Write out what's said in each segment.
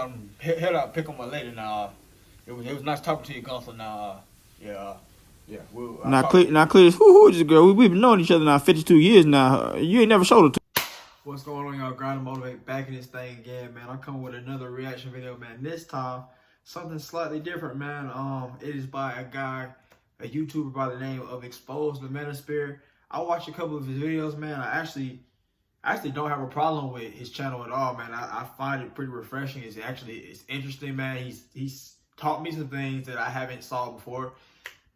I'm head out pick on my lady now. It was nice talking to you, Gunther. Now, yeah. Now, Cletus, who is this girl? We've been knowing each other now 52 years now. You ain't never showed her to. What's going on, y'all? Grind and motivate back in this thing again, man. I'm coming with another reaction video, man. This time, something slightly different, man. It is by a guy, a YouTuber by the name of Expose the Manosphere. I watched a couple of his videos, man. I actually don't have a problem with his channel at all, man. I find it pretty refreshing. It's interesting, man. He's taught me some things that I haven't saw before.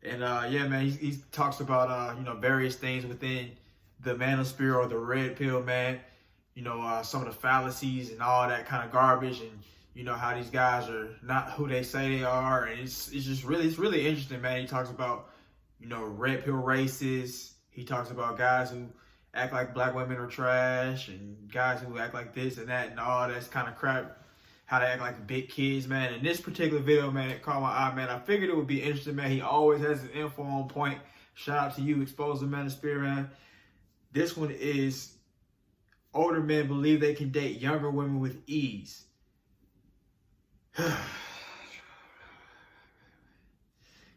And yeah, man, he talks about various things within the Manosphere or the red pill, man. Some of the fallacies and all that kind of garbage, and how these guys are not who they say they are, and it's really interesting, man. He talks about red pill racists. He talks about guys who act like black women are trash, and guys who act like this and that and all that's kind of crap. How they act like big kids, man. In this particular video, man, it caught my eye, man. I figured it would be interesting, man. He always has his info on point. Shout out to you, Expose the Manosphere, man. This one is older men believe they can date younger women with ease.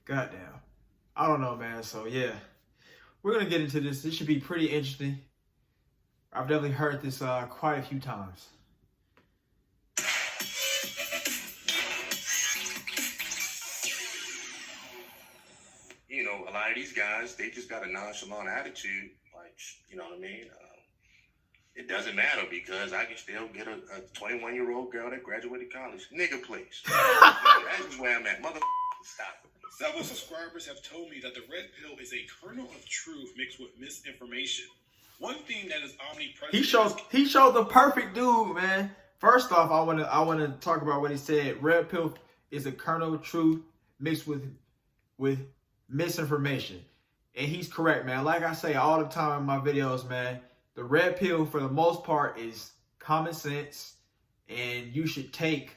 Goddamn. I don't know, man. So, yeah. We're going to get into this. This should be pretty interesting. I've definitely heard this quite a few times. A lot of these guys, they just got a nonchalant attitude. Like, you know what I mean? It doesn't matter because I can still get a 21-year-old girl that graduated college. Nigga, please. That's where I'm at. Mother, stop. Several subscribers have told me that the red pill is a kernel of truth mixed with misinformation. One thing that is omnipresent. He showed the perfect dude, man. First off, I wanna talk about what he said. Red pill is a kernel of truth mixed with misinformation. And he's correct, man. Like I say all the time in my videos, man, the red pill for the most part is common sense, and you should take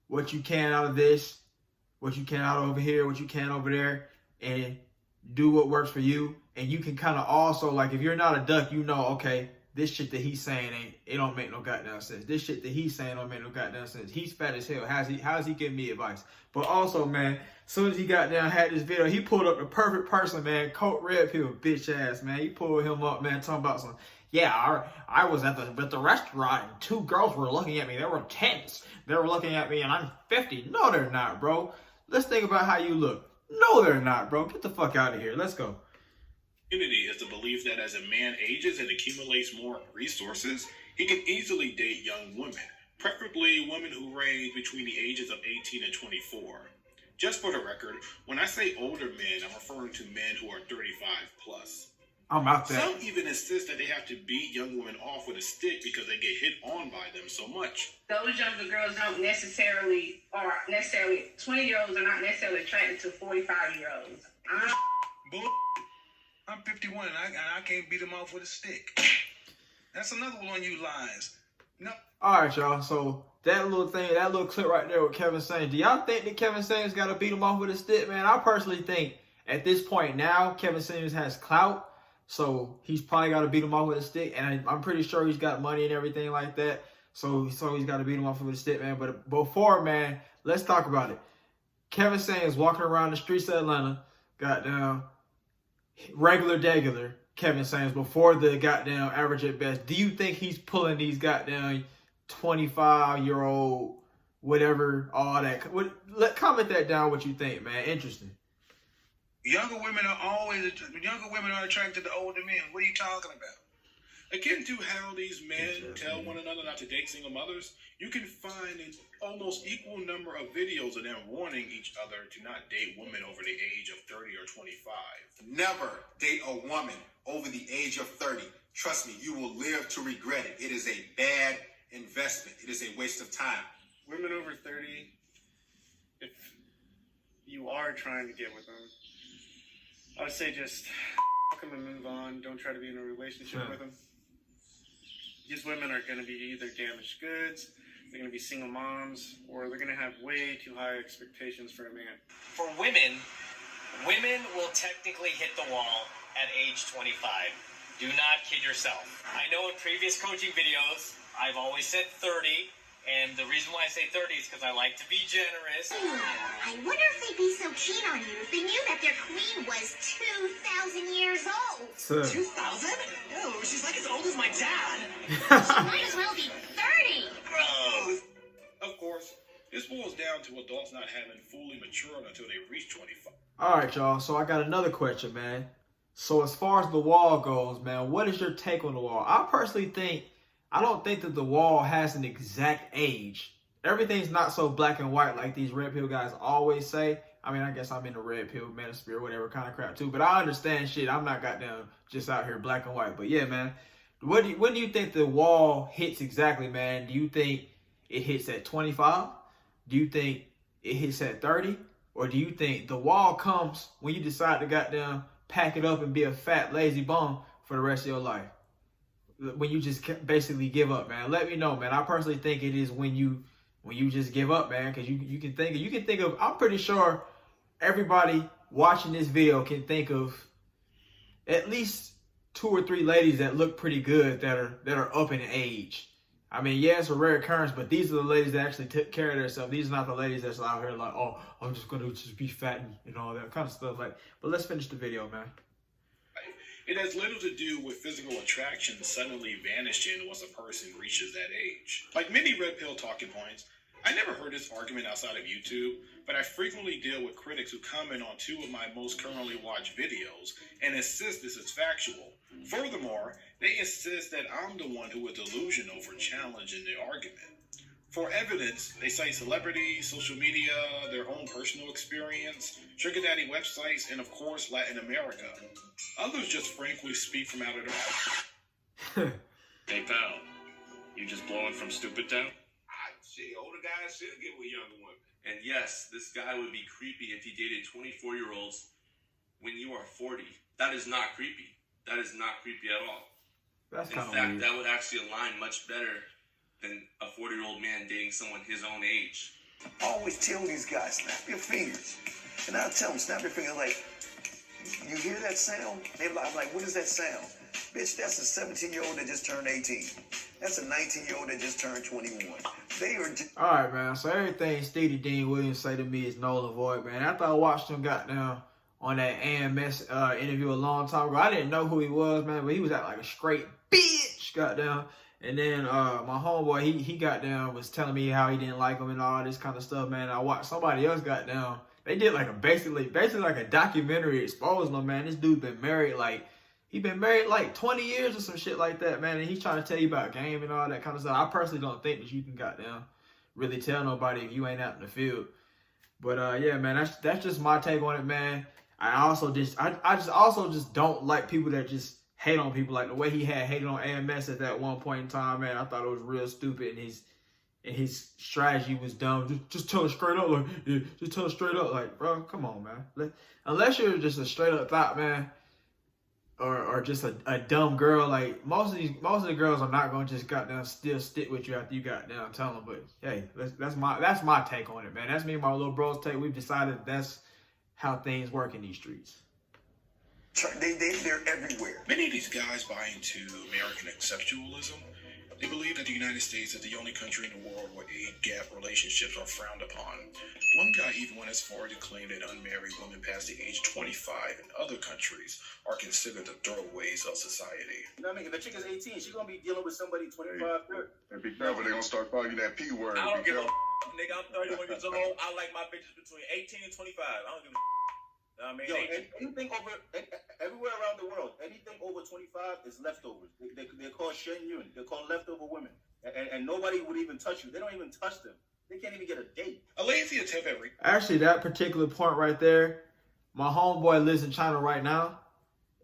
what you can out of this, what you can out over here, what you can over there, and do what works for you. And you can kind of also, like, if you're not a duck, okay, this shit that he's saying it don't make no goddamn sense. This shit that he's saying don't make no goddamn sense. He's fat as hell. How's he giving me advice? But also, man, as soon as he got down, had this video, he pulled up the perfect person, man. Coat red pill, bitch ass, man. He pulled him up, man, talking about some, yeah, I was at the restaurant and two girls were looking at me. They were tense. They were looking at me and I'm 50. No, they're not, bro. Let's think about how you look. No, they're not, bro. Get the fuck out of here. Let's go. Is the belief that as a man ages and accumulates more resources, he can easily date young women, preferably women who range between the ages of 18 and 24. Just for the record, when I say older men, I'm referring to men who are 35 plus. I'm out there. Some even insist that they have to beat young women off with a stick because they get hit on by them so much. Those younger girls don't necessarily, 20-year-olds are not necessarily attracted to 45-year-olds. I'm 51 and I can't beat him off with a stick. That's another one on you lies. No. All right, y'all. So that little clip right there with Kevin Samuels. Do y'all think that Kevin Samuels got to beat him off with a stick, man? I personally think at this point now, Kevin Samuels has clout, so he's probably got to beat him off with a stick. And I'm pretty sure he's got money and everything like that. So he's got to beat him off with a stick, man. But before, man, let's talk about it. Kevin Samuels walking around the streets of Atlanta, goddamn, regular Kevin Samuels before the goddamn average at best. Do you think he's pulling these goddamn 25-year-old whatever, all that? Comment that down what you think, man. Interesting. Younger women are attracted to older men. What are you talking about? Akin to how these men tell one another not to date single mothers, you can find an almost equal number of videos of them warning each other to not date women over the age of 30 or 25. Never date a woman over the age of 30. Trust me, you will live to regret it. It is a bad investment. It is a waste of time. Women over 30, if you are trying to get with them, I would say just fuck them and move on. Don't try to be in a relationship with them. These women are going to be either damaged goods, they're going to be single moms, or they're going to have way too high expectations for a man. For women will technically hit the wall at age 25. Do not kid yourself. I know in previous coaching videos, I've always said 30. And the reason why I say 30 is because I like to be generous. I wonder if they'd be so keen on you if they knew that their queen was 2,000 years old. 2,000? Oh, she's like as old as my dad. She might as well be 30. Gross. Of course, this boils down to adults not having fully matured until they reach 25. All right, y'all. So I got another question, man. So as far as the wall goes, man, what is your take on the wall? I personally think, I don't think that the wall has an exact age. Everything's not so black and white like these red pill guys always say. I mean, I guess I'm in the red pill, Manosphere, whatever kind of crap too. But I understand shit. I'm not goddamn just out here black and white. But yeah, man. When do you think the wall hits exactly, man? Do you think it hits at 25? Do you think it hits at 30? Or do you think the wall comes when you decide to goddamn pack it up and be a fat, lazy bum for the rest of your life? When you just basically give up, man. Let me know, man. I personally think it is when you just give up, man. Because you can think of, I'm pretty sure everybody watching this video can think of at least 2 or 3 ladies that look pretty good that are up in age. I mean, yeah, it's a rare occurrence, but these are the ladies that actually took care of themselves. These are not the ladies that's out here like, oh, I'm just gonna just be fat and all that kind of stuff. Like, but let's finish the video, man. It has little to do with physical attraction suddenly vanishing once a person reaches that age. Like many red pill talking points, I never heard this argument outside of YouTube, but I frequently deal with critics who comment on 2 of my most currently watched videos and insist this is factual. Furthermore, they insist that I'm the one who is delusional for challenging the argument. For evidence, they cite celebrities, social media, their own personal experience, sugar daddy websites, and of course, Latin America. Others just frankly speak from out of their... Hey, pal, you just blowing from stupid town? Shit, older guys should get with younger women. And yes, this guy would be creepy if he dated 24-year-olds when you are 40. That is not creepy. That is not creepy at all. That's In fact, weird. that would actually align much better than a 40-year-old man dating someone his own age. I always tell these guys, snap your fingers. And I tell them, snap your fingers like, you hear that sound? I'm like, what is that sound? Bitch, that's a 17-year-old that just turned 18. That's a 19-year-old that just turned 21. They are just... All right, man. So everything Stevie Dean Williams say to me is null and void, man. After I watched him goddamn on that AMS interview a long time ago, I didn't know who he was, man, but he was at like a straight bitch, goddamn. And then my homeboy, he goddamn was telling me how he didn't like him and all this kind of stuff, man. I watched somebody else goddamn. They did like a basically like a documentary exposing him, man. This dude been married he been married like 20 years or some shit like that, man. And he's trying to tell you about game and all that kind of stuff. I personally don't think that you can goddamn really tell nobody if you ain't out in the field. But yeah, man, that's just my take on it, man. I also just don't like people that just hate on people like the way he had hated on AMS at that one point in time, man. I thought it was real stupid, and his strategy was dumb. Just tell it straight up, like, yeah, just tell it straight up, like, bro, come on, man. Unless you're just a straight up thought, man, or just a dumb girl, like most of the girls are not gonna just goddamn still stick with you after you goddamn tell them. But hey, that's my take on it, man. That's me and my little bros take. We've decided that's how things work in these streets. They're everywhere. Many of these guys buy into American exceptionalism. They believe that the United States is the only country in the world where age gap relationships are frowned upon. One guy even went as far to claim that unmarried women past the age 25 in other countries are considered the throwaways of society. You know what I mean? If the chick is 18, she's going to be dealing with somebody 25, 30. And be careful, they're going to start calling you that P word. I don't give a nigga, I'm 31 years old. I like my bitches between 18 and 25. I don't give a I mean, yo, anything over, everywhere around the world, anything over 25 is leftovers. They're called shenyun. They're called leftover women. And nobody would even touch you. They don't even touch them. They can't even get a date. A lazy attempt at Actually, that particular point right there, my homeboy lives in China right now.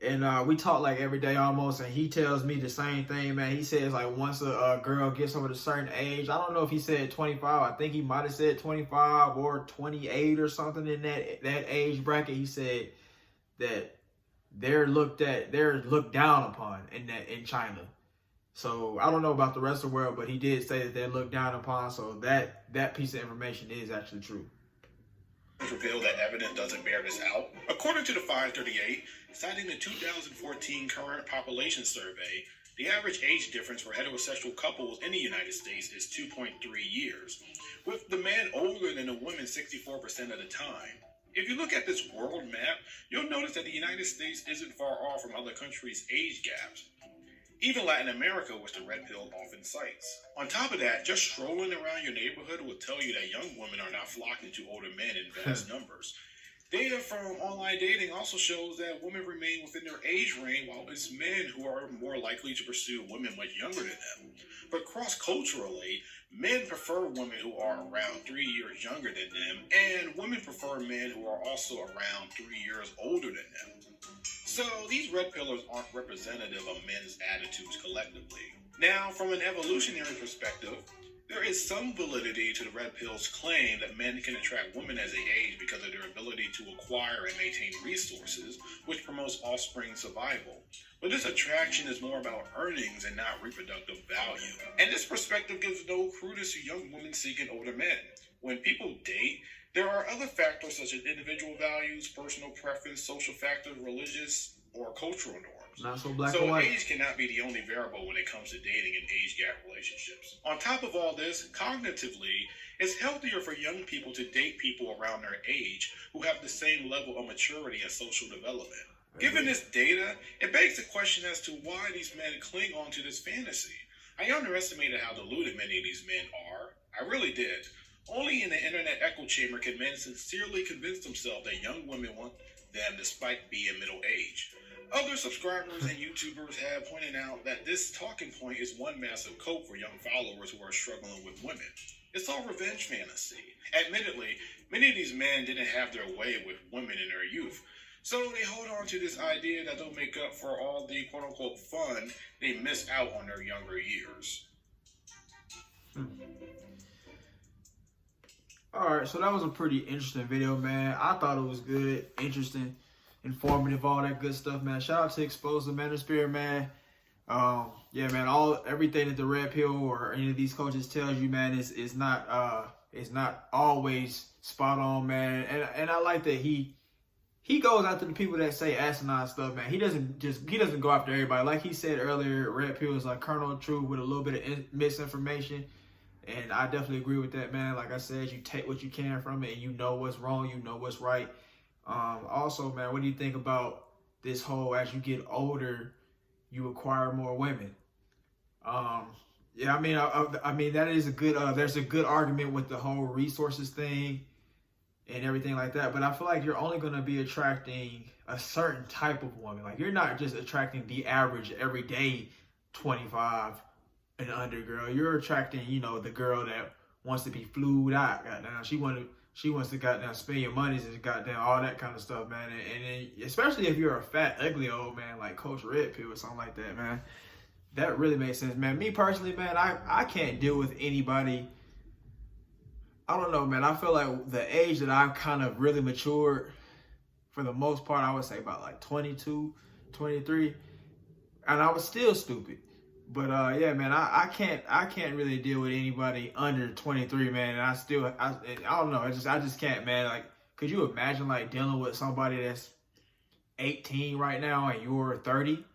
And we talk like every day almost, and he tells me the same thing, man. He says like once a girl gets over a certain age, I don't know if he said 25. I think he might have said 25 or 28 or something in that age bracket. He said that they're looked down upon in China. So I don't know about the rest of the world, but he did say that they're looked down upon. So that piece of information is actually true. Reveal that evidence doesn't bear this out. According to the 538, citing the 2014 current population survey, The average age difference for heterosexual couples in the United States is 2.3 years, with the man older than the woman 64% of the time. If you look at this world map, you'll notice that the United States isn't far off from other countries' age gaps. Even Latin America, which the red pill often cites. On top of that, just strolling around your neighborhood will tell you that young women are not flocking to older men in vast numbers. Data from online dating also shows that women remain within their age range, while it's men who are more likely to pursue women much younger than them. But cross-culturally, men prefer women who are around 3 years younger than them, and women prefer men who are also around 3 years older than them. So these red pillars aren't representative of men's attitudes collectively. Now, from an evolutionary perspective, there is some validity to the red pill's claim that men can attract women as they age because of their ability to acquire and maintain resources, which promotes offspring survival. But this attraction is more about earnings and not reproductive value. And this perspective gives no credence to young women seeking older men. When people date, there are other factors such as individual values, personal preference, social factors, religious or cultural norms. Not so black So and white. age cannot be the only variable when it comes to dating and age gap relationships. On top of all this, cognitively, it's healthier for young people to date people around their age who have the same level of maturity and social development. Given this data, it begs the question as to why these men cling on to this fantasy. I underestimated how deluded many of these men are. I really did. Only in the internet echo chamber can men sincerely convince themselves that young women want them despite being middle age. Other subscribers and YouTubers have pointed out that this talking point is one massive cope for young followers who are struggling with women. It's all revenge fantasy. Admittedly, many of these men didn't have their way with women in their youth, so they hold on to this idea that they'll make up for all the quote-unquote fun they missed out on their younger years. Alright, so that was a pretty interesting video, man. I thought it was good, interesting, informative, all that good stuff, man. Shout out to Expose the Manosphere, man. Yeah, man, everything that the red pill or any of these coaches tells you, man, is not always spot on, man. And I like that he goes after the people that say asinine stuff, man. He doesn't go after everybody. Like he said earlier, red pill is like kernel of truth with a little bit of misinformation. And I definitely agree with that, man. Like I said, you take what you can from it and you know what's wrong, you know what's right. Also, man, what do you think about this whole, as you get older, you acquire more women? Yeah, I mean, that is a good, there's a good argument with the whole resources thing and everything like that. But I feel like you're only going to be attracting a certain type of woman. Like, you're not just attracting the average everyday 25 and under girl. You're attracting, you know, the girl that wants to be flued out. Goddamn, she wants to goddamn spend your monies and goddamn all that kind of stuff, man. And especially if you're a fat, ugly old man like Coach Red Pill or something like that, man. That really makes sense, man. Me personally, man, I can't deal with anybody. I don't know, man. I feel like the age that I've kind of really matured, for the most part, I would say about like 22, 23. And I was still stupid. But yeah, man, I can't really deal with anybody under 23, man. And I don't know. I just can't, man. Like, could you imagine like dealing with somebody that's 18 right now and you're 30?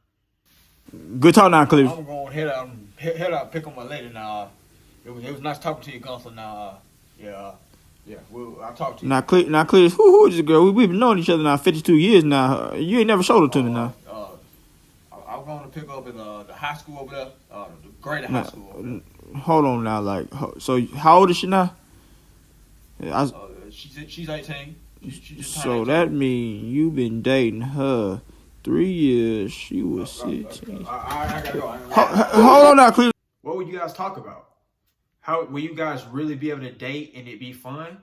Good talk now, Cliff. I'm going to head out, pick on my lady now. It was nice talking to you, Gunther. Now, yeah. Well, I'll talk to you. Now, Cliff, who is this girl? We've been knowing each other now 52 years now. You ain't never showed her to me now. I'm going to pick up in the high school over there, the greater high school over there. Hold on now, like, so how old is she now? She's 18. So that means you've been dating her 3 years. She was 16. I gotta go. Hold on now, Cliff. What would you guys talk about? How will you guys really be able to date and it be fun?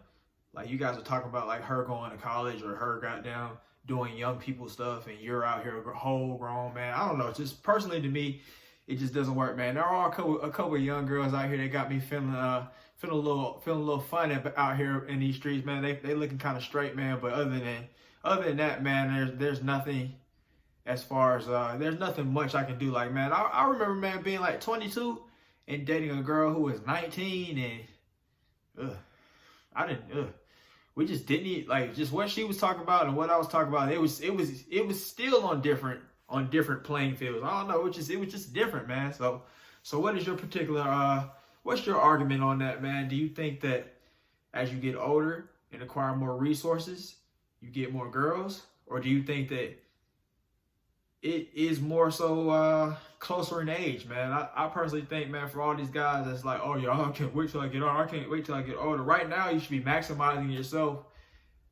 Like, you guys are talking about like her going to college or her goddamn doing young people stuff and you're out here a whole grown man. I don't know. Just personally to me, it just doesn't work, man. There are a couple of young girls out here that got me feeling a little fun out here in these streets, man. They looking kind of straight, man. But other than that, man, there's nothing as far as there's nothing much I can do. Like, man, I remember, man, being like 22 and dating a girl who was 19 and we just didn't like just what she was talking about and what I was talking about. It was still on on different playing fields. I don't know, it was just different, man. So what is your particular what's your argument on that, man? Do you think that as you get older and acquire more resources, you get more girls, or do you think that it is more so closer in age, man? I personally think, man, for all these guys that's like, oh, yeah, I can't wait till I get older. I can't wait till I get older. Right now, you should be maximizing yourself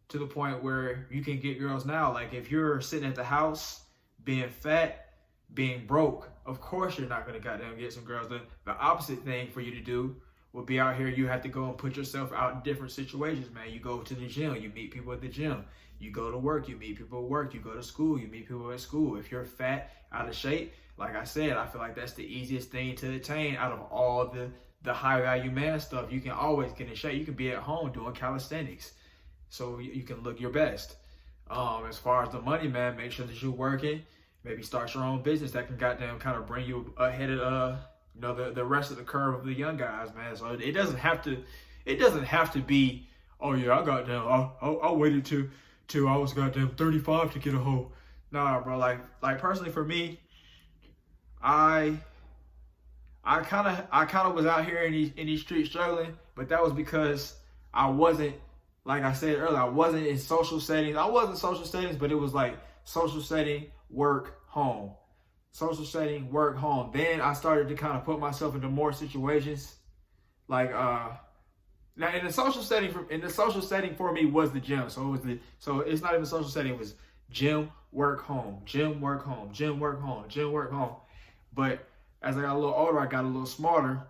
to the point where you can get girls now. Like, if you're sitting at the house being fat, being broke, of course you're not going to goddamn get some girls. The opposite thing for you to do would be out here, you have to go and put yourself out in different situations, man. You go to the gym, you meet people at the gym. You go to work, you meet people at work. You go to school, you meet people at school. If you're fat, out of shape, like I said, I feel like that's the easiest thing to attain out of all the high value man stuff. You can always get in shape. You can be at home doing calisthenics, so you can look your best. As far as the money, man, make sure that you're working. Maybe start your own business that can goddamn kind of bring you ahead of the rest of the curve of the young guys, man. So it doesn't have to be, oh yeah, I goddamn I waited till I was goddamn 35 to get a hoe. Nah, bro. Like personally for me, I kind of was out here in these streets struggling, but that was because I wasn't, like I said earlier, I wasn't in social settings. I was in social settings, but it was like social setting, work, home. Social setting, work, home. Then I started to kind of put myself into more situations. Like now in the social setting for me was the gym. So it's not even social setting, it was gym, work, home, gym, work, home, gym, work, home, gym, work, home. But as I got a little older, I got a little smarter.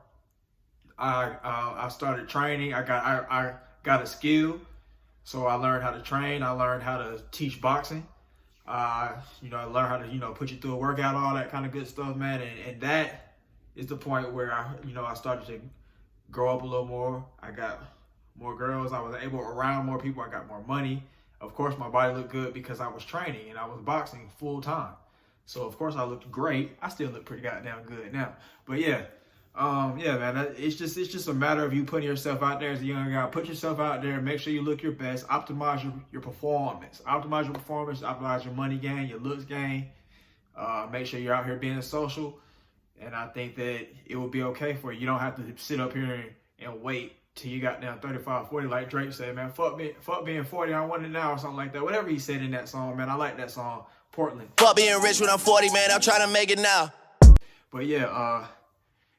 I started training. I got a skill. So I learned how to train. I learned how to teach boxing. I learned how to, put you through a workout, all that kind of good stuff, man. And that is the point where I started to grow up a little more. I got more girls. I was able around more people. I got more money. Of course, my body looked good because I was training and I was boxing full time. So of course I looked great. I still look pretty goddamn good now. But yeah, man, it's just a matter of you putting yourself out there as a young guy. Put yourself out there, make sure you look your best, optimize your performance. Optimize your money gain, your looks gain. Make sure you're out here being social. And I think that it will be okay for you. You don't have to sit up here and wait till you got down 35, 40, like Drake said, man, fuck being 40, I want it now, or something like that. Whatever he said in that song, man, I like that song, Portland. Fuck being rich when I'm 40, man, I'm trying to make it now. But yeah,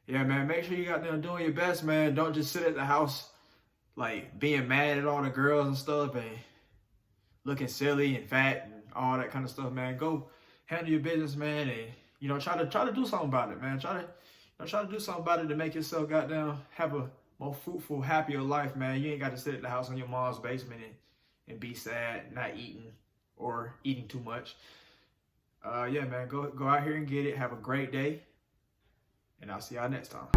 man, make sure you got there doing your best, man. Don't just sit at the house, like, being mad at all the girls and stuff and looking silly and fat and all that kind of stuff, man. Go handle your business, man, and, try to do something about it, man. Try to do something about it to make yourself goddamn have a more fruitful, happier life, man. You ain't got to sit at the house in your mom's basement and be sad, not eating or eating too much. Yeah, man, go out here and get it. Have a great day. And I'll see y'all next time.